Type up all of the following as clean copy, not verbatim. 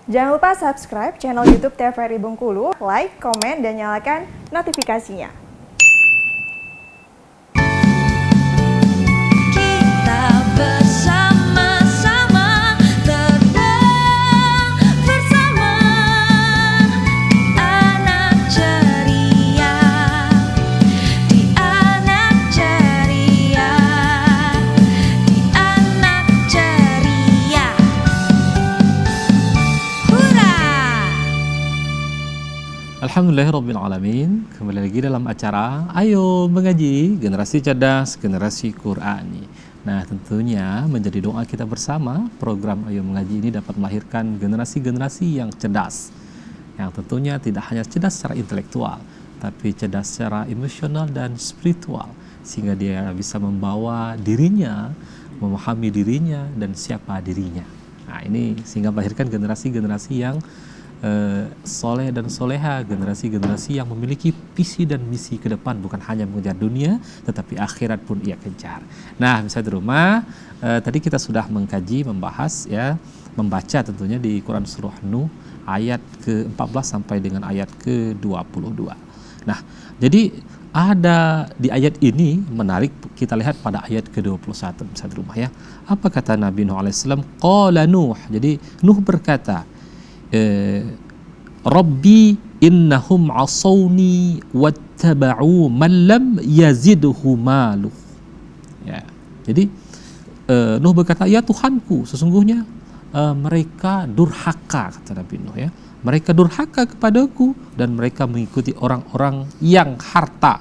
Jangan lupa subscribe channel YouTube TVRI Bengkulu, like, komen, dan nyalakan notifikasinya. Kita bersama-sama terbang bersama anak ceria, di anak ceria, di anak ceria. Hurra! Alhamdulillahirrabbilalamin. Kembali lagi dalam acara Ayo Mengaji, Generasi Cerdas, Generasi Qur'ani. Nah, tentunya menjadi doa kita bersama, program Ayo Mengaji ini dapat melahirkan generasi-generasi yang cerdas, yang tentunya tidak hanya cerdas secara intelektual, tapi cerdas secara emosional dan spiritual, sehingga dia bisa membawa dirinya, memahami dirinya, dan siapa dirinya. Nah, ini sehingga melahirkan generasi-generasi yang soleh dan soleha, generasi-generasi yang memiliki visi dan misi ke depan, bukan hanya mengejar dunia tetapi akhirat pun ia kejar. Nah, misalnya di rumah tadi kita sudah mengkaji, membahas ya, membaca tentunya di Quran surah Nuh ayat ke-14 sampai dengan ayat ke-22. Nah, jadi ada di ayat ini menarik, kita lihat pada ayat ke-21 misalnya di rumah ya. Apa kata Nabi Nuh alaihissalam? Qala Nuh. Jadi Nuh berkata, Rabbi innahum asawni wattaba'u man lam yazidhu maluh. Ya. Jadi Nuh berkata, ya Tuhanku, sesungguhnya mereka durhaka, kata Nabi Nuh ya. Mereka durhaka kepadaku dan mereka mengikuti orang-orang yang harta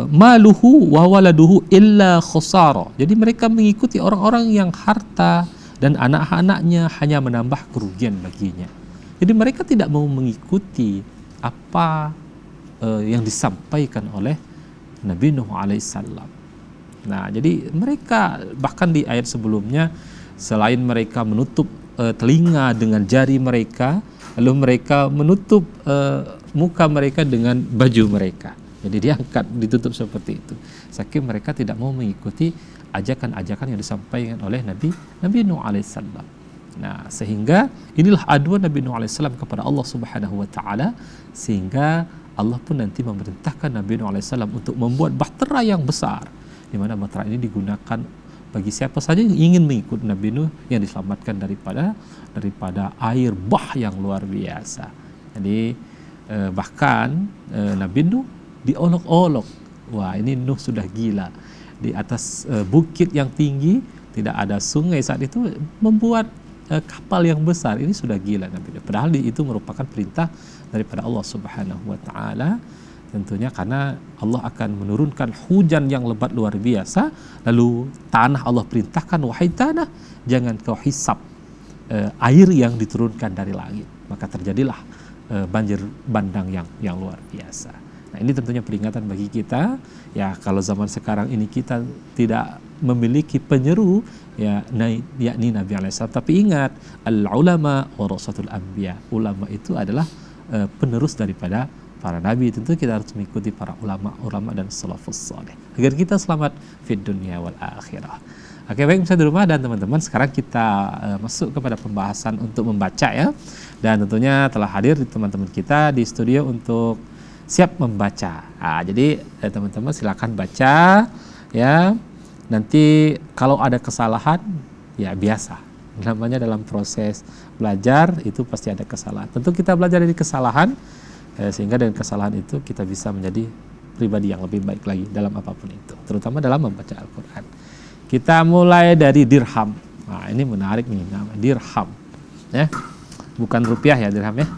maluhu wa waladuhu illa khusara. Jadi mereka mengikuti orang-orang yang harta dan anak-anaknya hanya menambah kerugian baginya. Jadi mereka tidak mau mengikuti apa yang disampaikan oleh Nabi Nuh alaihissalam. Nah, jadi mereka bahkan di ayat sebelumnya, selain mereka menutup telinga dengan jari mereka, lalu mereka menutup muka mereka dengan baju mereka. Jadi diangkat, ditutup seperti itu. Saking mereka tidak mau mengikuti ajakan-ajakan yang disampaikan oleh Nabi Nuh alaihissalam. Nah, sehingga inilah aduan Nabi Nuh alaihissalam kepada Allah Subhanahu wa taala, sehingga Allah pun nanti memerintahkan Nabi Nuh alaihissalam untuk membuat bahtera yang besar, di mana bahtera ini digunakan bagi siapa saja yang ingin mengikut Nabi Nuh, yang diselamatkan daripada air bah yang luar biasa. Jadi bahkan Nabi Nuh diolok-olok. Wah, ini Nuh sudah gila. Di atas bukit yang tinggi, tidak ada sungai saat itu, membuat kapal yang besar. Ini sudah gila Nabi. Padahal itu merupakan perintah daripada Allah Subhanahu wa taala, tentunya karena Allah akan menurunkan hujan yang lebat luar biasa. Lalu tanah, Allah perintahkan, wahai tanah, jangan kau hisap air yang diturunkan dari langit. Maka terjadilah banjir bandang yang luar biasa. Nah, ini tentunya peringatan bagi kita ya, kalau zaman sekarang ini kita tidak memiliki penyeru ya, yakni Nabi alaihissalam. Tapi ingat, al-ulama warasatul anbiya. Ulama itu adalah penerus daripada para nabi. Tentu kita harus mengikuti para ulama dan salafus saleh agar kita selamat fid dunya wal akhirah. Oke, baik bisa di rumah dan teman-teman, sekarang kita masuk kepada pembahasan untuk membaca ya. Dan tentunya telah hadir teman-teman kita di studio untuk siap membaca. Nah, jadi teman-teman silakan baca ya. Nanti kalau ada kesalahan ya biasa. Namanya dalam proses belajar itu pasti ada kesalahan. Tentu kita belajar dari kesalahan sehingga dengan kesalahan itu kita bisa menjadi pribadi yang lebih baik lagi dalam apapun itu, terutama dalam membaca Al-Qur'an. Kita mulai dari dirham. Nah, ini menarik nih, nama dirham. Ya. Bukan rupiah ya, dirham ya.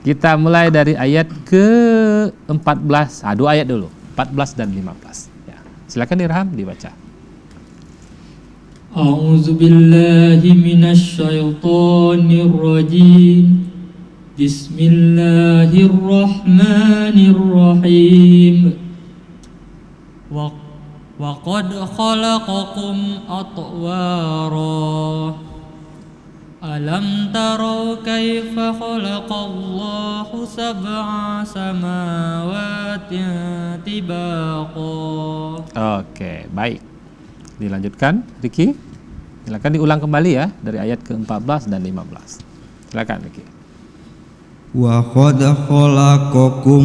Kita mulai dari ayat ke-14. Dua ayat dulu, 14 dan 15. Ya. Silakan dirham dibaca. A'udzu billahi minasy syaithanir rajim. Bismillahirrahmanirrahim. Wa qad khalaqakum atwara. Alam tarau kaifa khalaqallahu sab'a samawatin tibaqa. Oke, baik. Dilanjutkan, Riki. Silakan diulang kembali ya dari ayat ke-14 dan 15. Silakan Niki. Wa qad khalaqakum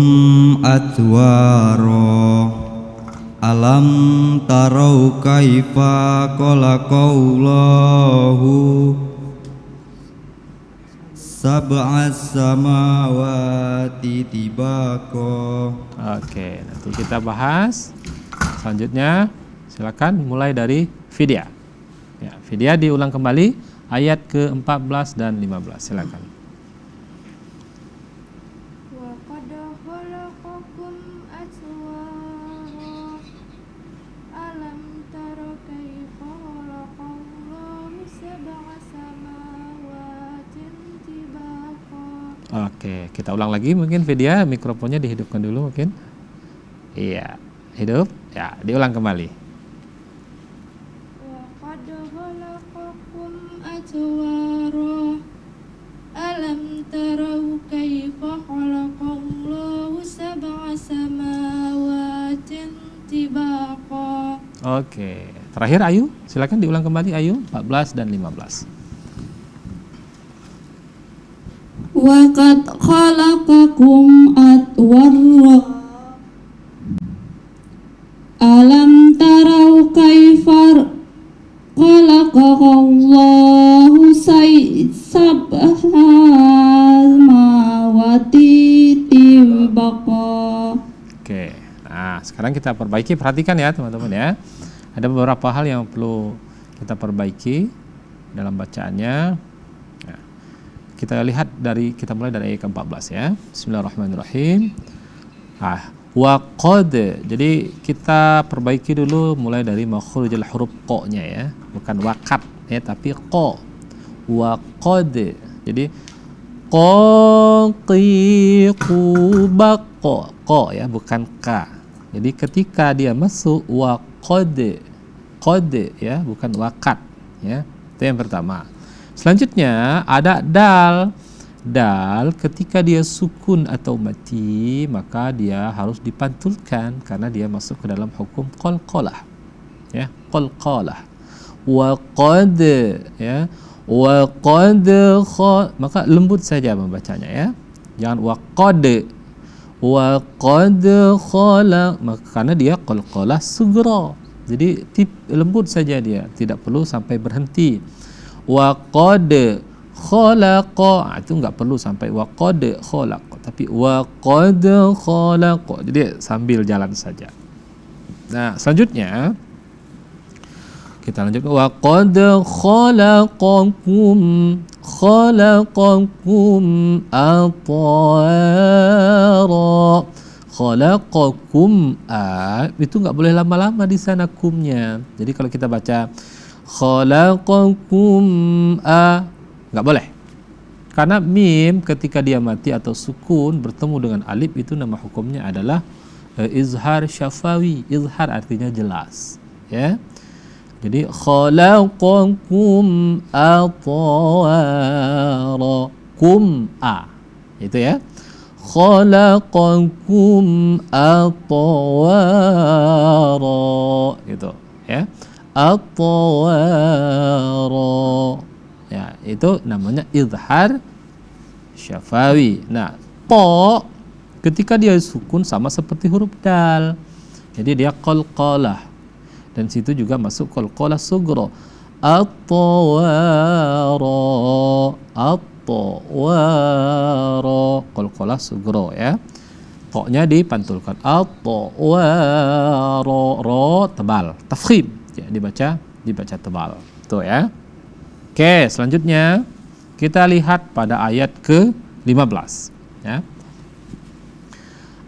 atwara alam tarau kaifa khalaqallahu sab'as samawati tibaqa. Oke, nanti kita bahas selanjutnya. Silakan mulai dari Vidya. Ya, Vidya diulang kembali ayat ke-14 dan 15. Silakan. Wa qad khalaqakum atwara alam tara kaifa khalaqallahu sab'a samawatin tibaqa. Oke, kita ulang lagi mungkin Vidya, mikrofonnya dihidupkan dulu mungkin. Iya, hidup. Ya, diulang kembali. Wa qad khalaqakum atwara alam tarau kaifa khalaqallahu sab'a samawatin tibaqa. Oke, terakhir Ayu, silakan diulang kembali Ayu 14 dan 15. Wa qad khalaqakum atwara alam tarau kaifa khalaqallahu sab'a samawati tibaqa. Oke, nah sekarang kita perbaiki, perhatikan ya teman-teman ya. Ada beberapa hal yang perlu kita perbaiki dalam bacaannya. Ya, kita lihat kita mulai dari ayat ke-14 ya. Bismillahirrahmanirrahim. Wa qad. Jadi kita perbaiki dulu mulai dari makhrajul huruf qa-nya ya, bukan waqad ya, tapi qa. Wa qad. Jadi qaqiqu baqa, qa ya, bukan ka. Jadi ketika dia masuk wa qad ya, bukan waqad ya. Itu yang pertama. Selanjutnya ada dal. Dal ketika dia sukun atau mati maka dia harus dipantulkan karena dia masuk ke dalam hukum qalqalah ya, qalqalah. Wa qad ya, wa qad maka lembut saja membacanya ya, jangan wa qad khala, maka karena dia qalqalah sugra, jadi lembut saja dia, tidak perlu sampai berhenti. Wa qad khalaqa, itu enggak perlu sampai wa qad khalaqa, tapi wa qad khalaqa, jadi sambil jalan saja. Nah, selanjutnya kita lanjut wa qad khalaqakum atwara. Khalaqakum itu enggak boleh lama-lama di sana kumnya. Jadi kalau kita baca khalaqakum nggak boleh, karena mim ketika dia mati atau sukun bertemu dengan alif itu nama hukumnya adalah izhar syafawi. Izhar artinya jelas ya. Jadi khalaqakum atwara, kum itu ya, khalaqakum atwara gitu ya, atwara ya, itu namanya izhar syafawi. Nah, po ketika dia sukun sama seperti huruf dal, jadi dia qalqalah, dan situ juga masuk qalqalah sugra. Atwara, qalqalah sugra ya, po-nya dipantulkan. Atwara, ro tebal, tafkhim ya, dibaca tebal tuh ya. Oke, selanjutnya kita lihat pada ayat ke-15 ya.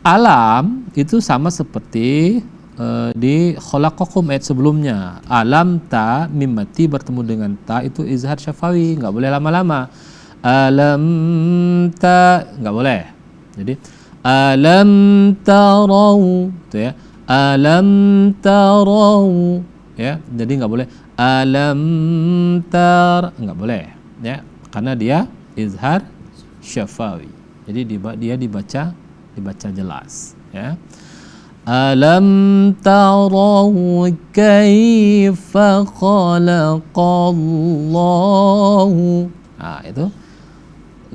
Alam itu sama seperti di khalaqakum ayat sebelumnya. Alam ta mim mati bertemu dengan ta itu izhar syafawi, enggak boleh lama-lama. Alam ta enggak boleh. Jadi alam tarau itu ya. Alam tarau ya. Jadi enggak boleh alam tar, enggak boleh ya, karena dia izhar syafawi. Jadi dia dibaca jelas ya. Alam tarau kaifa khalaqallahu. Itu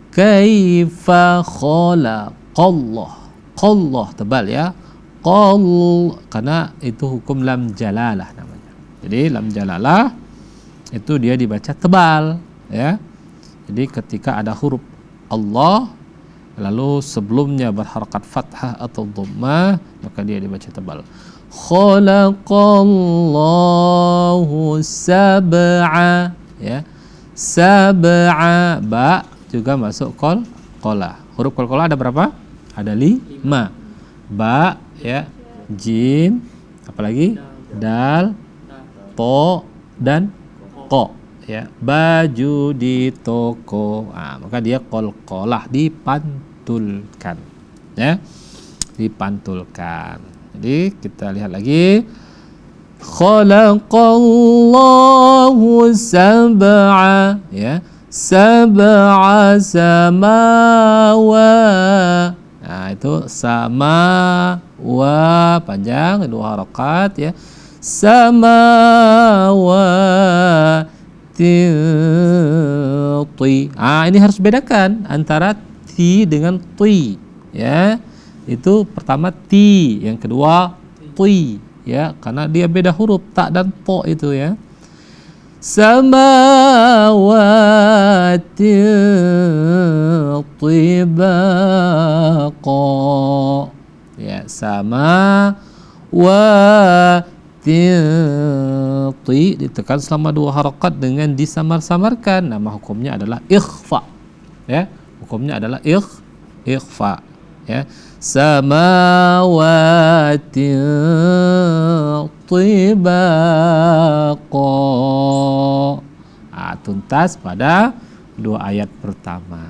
kaifa khalaqallah. Qallah tebal ya. Karena itu hukum lam jalalah namanya. Jadi lam jalalah itu dia dibaca tebal ya. Jadi ketika ada huruf Allah lalu sebelumnya berharakat fathah atau dhammah maka dia dibaca tebal. Khalaqallahu sab'a ya. Sab'a ba juga masuk qalqalah. Huruf qalqalah ada berapa? Ada 5. Ba ya, jim, apalagi dal, to dan ko ya. Baju di toko. Maka dia qalqalah, dipantulkan ya. Dipantulkan. Jadi kita lihat lagi. Khalaqallahu sab'a ya. Sab'a samawa. Itu sama wa panjang 2 harakat ya. Samawati. Ini harus bedakan antara ti dengan ti ya. Itu pertama ti, yang kedua ti ya, karena dia beda huruf ta dan to itu ya. Samawati tibaqa ya. Samawati ti ditekan selama 2 harakat dengan disamar-samarkan. Nama hukumnya adalah ikhfa ya. Hukumnya adalah ikhfa ya. Samawati tibaqa. Tuntas pada 2 ayat pertama.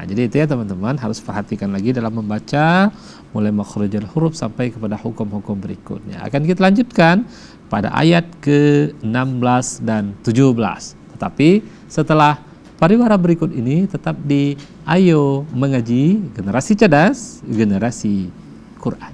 Jadi itu ya teman-teman, harus perhatikan lagi dalam membaca mulai makhrajul huruf sampai kepada hukum-hukum berikutnya. Akan kita lanjutkan pada ayat ke-16 dan 17. Tetapi setelah pariwara berikut ini tetap di Ayo Mengaji, generasi cerdas, generasi Quran.